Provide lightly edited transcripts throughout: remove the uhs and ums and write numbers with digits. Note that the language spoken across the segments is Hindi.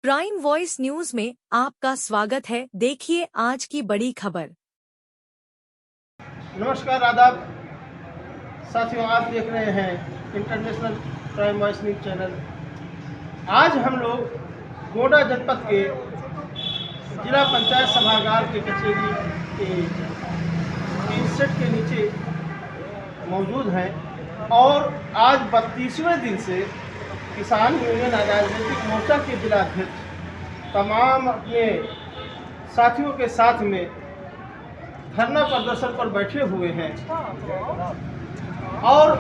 प्राइम वॉइस न्यूज में आपका स्वागत है। देखिए आज की बड़ी खबर। नमस्कार, आदाब साथियों, आप देख रहे हैं international prime voice news channel. आज हम लोग गोंडा जनपद के जिला पंचायत सभागार के कचेरी के टीन सेट के नीचे मौजूद हैं और आज 32वें दिन से किसान यूनियन राजनीतिक मोर्चा के जिला अध्यक्ष तमाम अपने साथियों के साथ में धरना प्रदर्शन पर बैठे हुए हैं और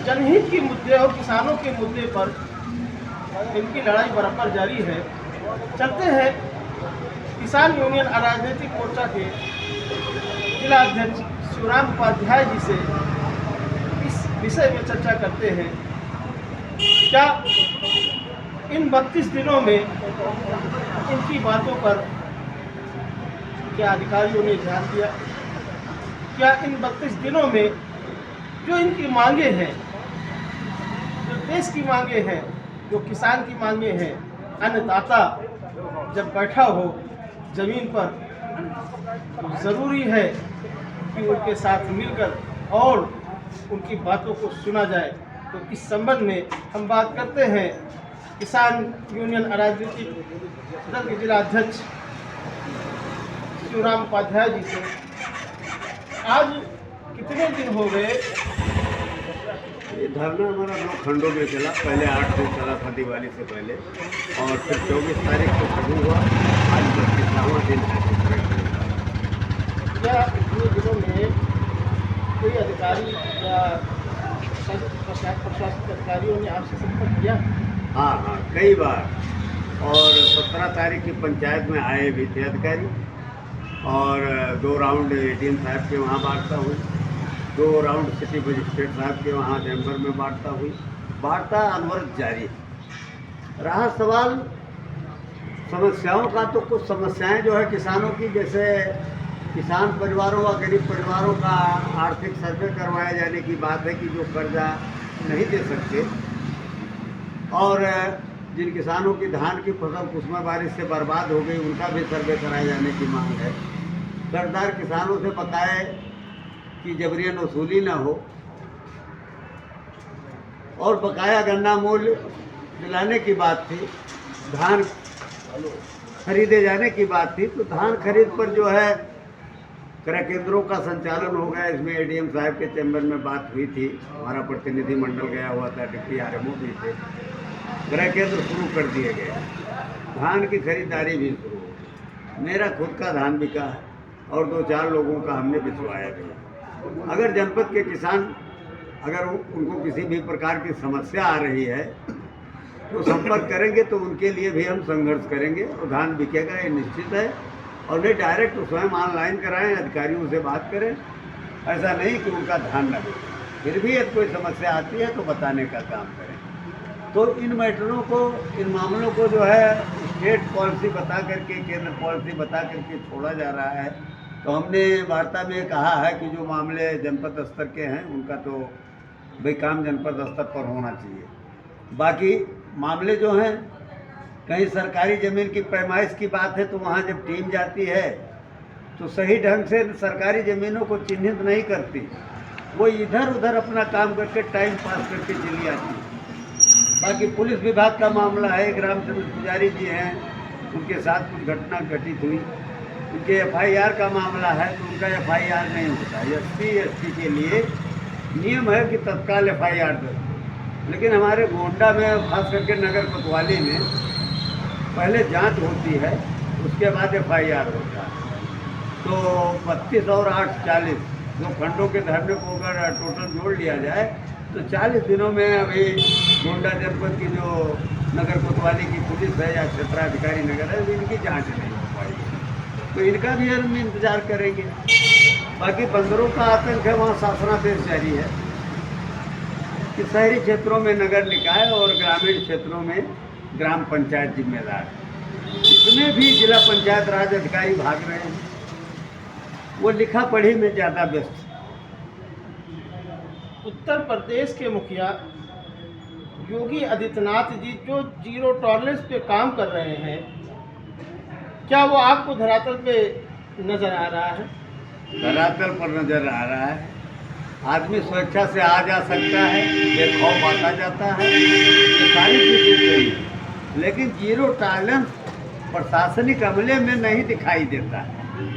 जनहित के मुद्दे और किसानों के मुद्दे पर इनकी लड़ाई बराबर जारी है। चलते हैं किसान यूनियन राजनीतिक मोर्चा के जिला अध्यक्ष शिवराम उपाध्याय जी से इस विषय में चर्चा करते हैं। क्या इन 32 दिनों में इनकी बातों पर क्या अधिकारियों ने ध्यान दिया? क्या इन 32 दिनों में जो इनकी मांगे हैं, जो देश की मांगे हैं, जो किसान की मांगे हैं, अन्नदाता जब बैठा हो जमीन पर तो ज़रूरी है कि उनके साथ मिलकर और उनकी बातों को सुना जाए। तो इस संबंध में हम बात करते हैं किसान यूनियन राजनीतिक दल के जिला अध्यक्ष शिवराम उपाध्याय जी से। आज कितने दिन हो गए? ये धरना हमारा 9 खंडों में चला। पहले 8 दिन चला था दिवाली से पहले और फिर 24 तारीख को शुरू हुआ। आज 32वां दिन है। क्या इतने दिनों में कोई अधिकारी या प्रशासनिक अधिकारियों ने आपसे संपर्क किया? हाँ, कई बार। और 17 तारीख की पंचायत में आए भी थे अधिकारी और 2 राउंड एडीएम साहब के वहाँ वार्ता हुई, 2 राउंड सिटी मजिस्ट्रेट साहब के वहाँ चैम्बर में वार्ता हुई। वार्ता अनवरत जारी है। रहा सवाल समस्याओं का, तो कुछ समस्याएं जो है किसानों की, जैसे किसान परिवारों व गरीब परिवारों का आर्थिक सर्वे करवाए जाने की बात है कि जो कर्जा नहीं दे सकते और जिन किसानों की धान की फसल कुसमा बारिश से बर्बाद हो गई उनका भी सर्वे कराए जाने की मांग है। कर्जदार किसानों से बकाये की जबरियन वसूली न हो और बकाया गन्ना मूल्य दिलाने की बात थी। धान खरीदे जाने की बात थी। तो धान खरीद पर जो है क्रय केंद्रों का संचालन हो गया। इसमें एडीएम साहब के चैम्बर में बात हुई थी। हमारा प्रतिनिधि मंडल गया हुआ था, डिप्टी आरएमओ भी थे। क्रय केंद्र शुरू कर दिए गए, धान की खरीदारी भी शुरू हो। मेरा खुद का धान बिका है और 2-4 लोगों का हमने बिचवाया भी। अगर जनपद के किसान अगर उनको किसी भी प्रकार की समस्या आ रही है तो संपर्क करेंगे, तो उनके लिए भी हम संघर्ष करेंगे और धान बिकेगा, ये निश्चित है। और नहीं डायरेक्ट स्वयं ऑनलाइन कराएं, अधिकारियों से बात करें। ऐसा नहीं कि उनका धान न बिके। फिर भी यदि कोई समस्या आती है तो बताने का काम करें। तो इन मैटरों को, इन मामलों को जो है स्टेट पॉलिसी बता करके, केंद्र पॉलिसी बता करके छोड़ा जा रहा है। तो हमने वार्ता में कहा है कि जो मामले जनपद स्तर के हैं उनका तो भाई काम जनपद स्तर पर होना चाहिए। बाकी मामले जो हैं, कहीं सरकारी ज़मीन की पैमाइश की बात है तो वहाँ जब टीम जाती है तो सही ढंग से सरकारी ज़मीनों को चिन्हित नहीं करती। वो इधर उधर अपना काम करके टाइम पास करके चली आती है। बाकी पुलिस विभाग का मामला है, रामचंद्र पुजारी जी हैं, उनके साथ कुछ घटना घटित हुई, उनके एफआईआर का मामला है तो उनका एफआईआर नहीं होता। SC के लिए नियम है कि तत्काल एफआईआर दर्ज। लेकिन हमारे गोंडा में खास करके नगर कोतवाली में पहले जांच होती है, उसके बाद एफआईआर होता है। तो 32 और 8 40 2 खंडों के धरने को अगर टोटल जोड़ लिया जाए तो 40 दिनों में अभी गोंडा जनपद की जो नगर कोतवाली की पुलिस है या क्षेत्राधिकारी नगर है, इनकी जांच नहीं हो पाएगी। तो इनका भी हम इंतजार करेंगे। बाकी बंदरों का आतंक है, वहाँ शासनादेश जारी है कि शहरी क्षेत्रों में नगर निकाय और ग्रामीण क्षेत्रों में ग्राम पंचायत जिम्मेदार है। इसमें भी जिला पंचायत राज अधिकारी भाग रहे हैं, वो लिखा पढ़ी में ज़्यादा व्यस्त। उत्तर प्रदेश के मुखिया योगी आदित्यनाथ जी जो जीरो टॉलरेंस पे काम कर रहे हैं, क्या वो आपको धरातल पे नजर आ रहा है? धरातल पर नजर आ रहा है। आदमी स्वेच्छा से आ जा सकता है, बेखौफ आता जाता है, ये सारी चीजें सही है। लेकिन जीरो टॉलरेंस प्रशासनिक अमले में नहीं दिखाई देता है।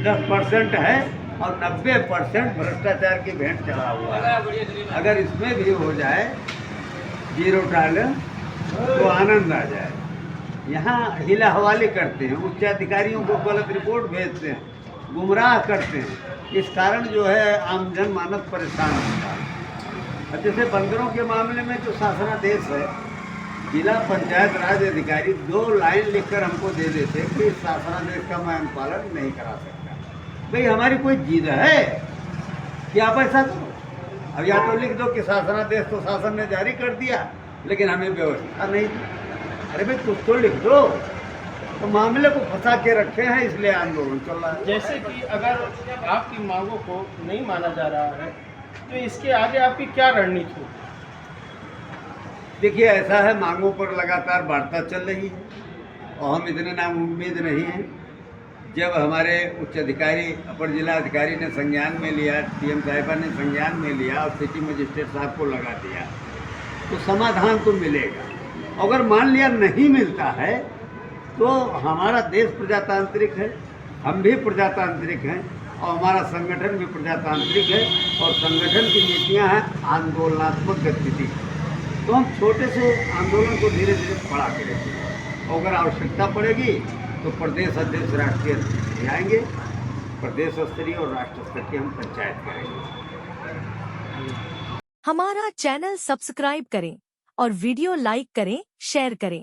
10% है और 90% भ्रष्टाचार की भेंट चढ़ा हुआ है। अगर इसमें भी हो जाए जीरो टॉलरेंस तो आनंद आ जाए। यहाँ हिला हवाली करते हैं, उच्च अधिकारियों को गलत रिपोर्ट भेजते हैं, गुमराह करते हैं। इस कारण जो है आम जनमानस परेशान होता है। अब जैसे बंदरों के मामले में जो शासनादेश है, जिला पंचायत राज अधिकारी 2 लाइन लिखकर हमको दे देते कि इस शासनादेश का मैं अनुपालन नहीं करा सकता। भाई हमारी कोई जिद है कि आप ऐसा करो? अब या तो लिख दो कि शासनादेश तो शासन ने जारी कर दिया लेकिन हमें व्यवस्था नहीं दी। अरे भाई कुछ तो लिख दो। तो मामले को फंसा के रखे हैं, इसलिए आंदोलन चल रहा है। जैसे कि अगर आपकी मांगों को नहीं माना जा रहा है तो इसके आगे आपकी क्या रणनीति होगी? देखिए ऐसा है, मांगों पर लगातार वार्ता चल रही है और हम इतने नाउम्मीद नहीं हैं। जब हमारे उच्च अधिकारी अपर जिला अधिकारी ने संज्ञान में लिया, टीएम साहिबा ने संज्ञान में लिया और सिटी मजिस्ट्रेट साहब को लगा दिया तो समाधान तो मिलेगा। अगर मान लिया नहीं मिलता है तो हमारा देश प्रजातांत्रिक है, हम भी प्रजातांत्रिक हैं और हमारा संगठन भी प्रजातांत्रिक है और संगठन की नीतियां हैं आंदोलनात्मक गतिविधि। तो हम छोटे से आंदोलन को धीरे धीरे बड़ा करेंगे और अगर आवश्यकता पड़ेगी तो प्रदेश अध्यक्ष राष्ट्रीय अध्यक्ष भी आएंगे, प्रदेश स्तरीय और राष्ट्र स्तर की हम पंचायत करेंगे। हमारा चैनल सब्सक्राइब करें और वीडियो लाइक करें, शेयर करें।